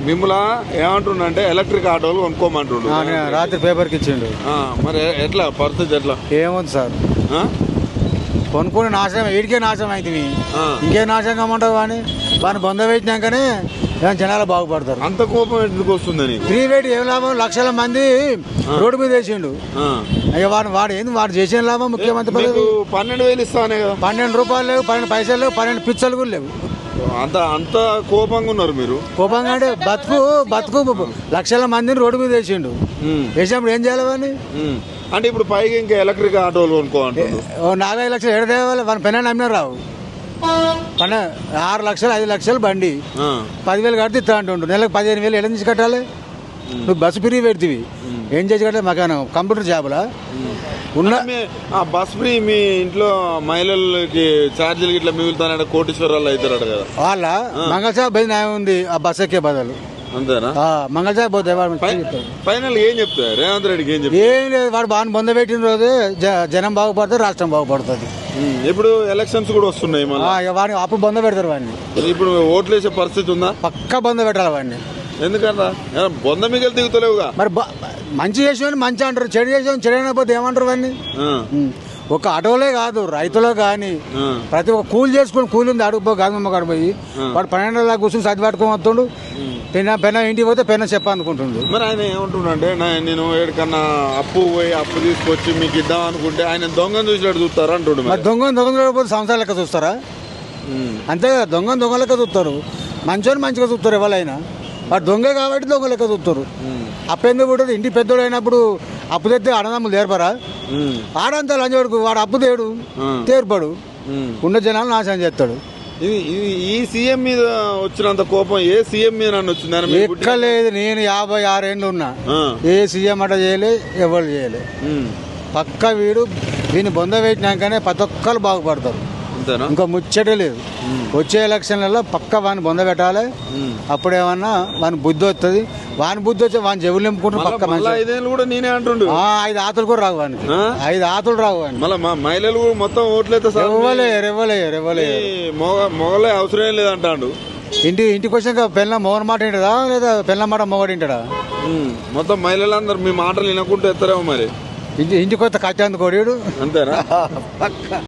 మిమ్మల్ని ఏమంటుండ అంటే ఎలక్ట్రిక్ ఆటోలు కొనుక్కోమంటుండు. రాత్రి పేపర్కి ఇచ్చిండు. మరి ఎట్లా పరిస్థితి ఎట్లా ఏముంది సార్, కొనుక్కుని నాశనం, వీడికే నాశనం అవుతుంది. ఇంకే నాశనం కామంటావు కానీ వాడిని బొంద పెట్టినాకనే జనాలు బాగుపడతారు. అంత కోపం ఎందుకు వస్తుంది? ఫ్రీ వెయిట్ ఏం లాభం, లక్షల మంది రోడ్డు మీద వేసిండు. అయ్యా వాడు ఏంది, వాడు చేసిన లాభం ముఖ్యమంత్రి పదవి. 12,000 ఇస్తానే కదా. 12 రూపాయలు లేవు, 12 పైసలు లేవు, 12 పిచ్చలు కూడా లేవు. అంత కోపంగా ఉన్నారు మీరు. కోపంగా అంటే బతుకు లక్షల మందిని రోడ్డు మీద వేసిండు. వేసినప్పుడు ఏం చేయాలి వాడిని? అంటే ఇప్పుడు పైగా ఇంకా ఎలక్ట్రిక్ ఆటోలు కొనుక్కోండి. 4-5 లక్షలు ఎడ తేవాలి, మన పెన్న అమ్మినా రావు. 6 లక్షలు 5 లక్షలు బండి 10,000 కడితే ఇస్తా అంటుండు. నెలకు 15,000 ఎడ నుంచి కట్టాలి? నువ్వు బస్సు ఫ్రీ పెడితివి, ఏం చేసి కట్టాలి? మాకు కంప్యూటర్ జాబులా ఉన్న బస్ ఫ్రీ? మీ ఇంట్లో మహిళలకి ఛార్జీలు ఇట్లా మిగులుతానంటే కోటీశ్వరాలు అవుతారట కదా. వాళ్ళ మంగళసాబ్ బయట న్యాయం ఉంది ఆ బస్ ఎక్కే బదులు. అంతేనా? మంగళసాబ్ పోతే ఫైనల్ ఏం చెప్తారు రేవంత్ రెడ్డికి? ఏం లేదు, వాడు బాగా బొంద పెట్టిన రోజే జనం బాగుపడుతుంది, రాష్ట్రం బాగుపడుతుంది. ఇప్పుడు ఎలక్షన్స్ కూడా వస్తున్నాయి, వాడిని అప్పుడు బొంద పెడతారు వాడిని. ఇప్పుడు ఓట్లు వేసే పరిస్థితి ఉందా? పక్కా బొంద పెట్టాలి వాడిని. ఎందుకంటే బొంద మిగిలి దిగుతలేవుగా. మరి మంచి చేసేవాడిని మంచి అంటారు, చెడు చేసేవాడిని చెడు అయినపోతే ఏమంటారు వాడిని? ఒక ఆటోలే కాదు, రైతులో కానీ ప్రతి ఒక్క కూలి చేసుకుని, కూలి ఉంది అడుగుపో గాంధమ్మ కాడ పోయి వాడు 12 దాకా కూర్చొని చదివి పట్టుకొని వస్తుండు. పెన్న ఇంటికి పోతే పెన్న చెప్పనుకుంటుండు. మరి ఆయన ఏమంటుండే, నేను ఎక్కడికన్నా అప్పు తీసుకొచ్చి మీకు ఇద్దాం అనుకుంటే ఆయన దొంగను చూసినట్టు చూస్తారు అంటుండు. మరి దొంగ చూడకపోతే సంవత్సరాల లెక్క చూస్తారా? అంతే కదా, దొంగ లెక్క చూస్తారు. మంచోని మంచిగా చూస్తారు ఎవరైనా. వాడు దొంగ కాబట్టి దొంగ లెక్క చూస్తారు. అప్పు ఎందుకు పుట్టదు? ఇంటి పెద్దోడు అయినప్పుడు అప్పు తెస్తే అన్నదమ్ములు తేర్పరా? ఆడంతా లంచోడుకు వాడు అప్పు తేడు, తేర్పడు, ఉన్న జనాలు నాశనం చేస్తాడు. ఈ సీఎం మీద వచ్చినంత కోపం ఏ సీఎం మీద వచ్చిందని ఎక్కలేదు. నేను 56 ఏళ్ళు ఉన్నా, ఏ సీఎం అట చేయలే, ఎవరు చేయలే. పక్క వీడిని బొంద పెట్టినాకనే ప్రతి ఒక్కరు బాగుపడతారు. ఇంకా ముచ్చటే లేదు. వచ్చే ఎలక్షన్లలో పక్క వాని బొంద పెట్టాలి. అప్పుడేమన్నా వాని బుద్ధి వస్తుంది. వాని బుద్ధి వచ్చి వాని చెవులు నింపుకుంటారు. పక్క 5 ఏళ్ళు కూడా నేనే అంటుండు. 5 ఆతులు కూడా రావు వానికి, 5 ఆతులు రావు వానికి. మళ్ళీ మా మహిళలు మొత్తం ఓట్లయితే మొగలే అవసరం లేదంటాడు. ఇంటికి వచ్చాక పెళ్ళ మొగన మాట వింటాడా లేదా పెళ్ళ మాట మొగడు వింటాడా? మొత్తం మహిళలందరూ మీ మాటలు వినకుంటూ ఎత్తారేమో మరి. ఇంటికి వస్తే కట్టేందుకు కొడు. అంతేనా?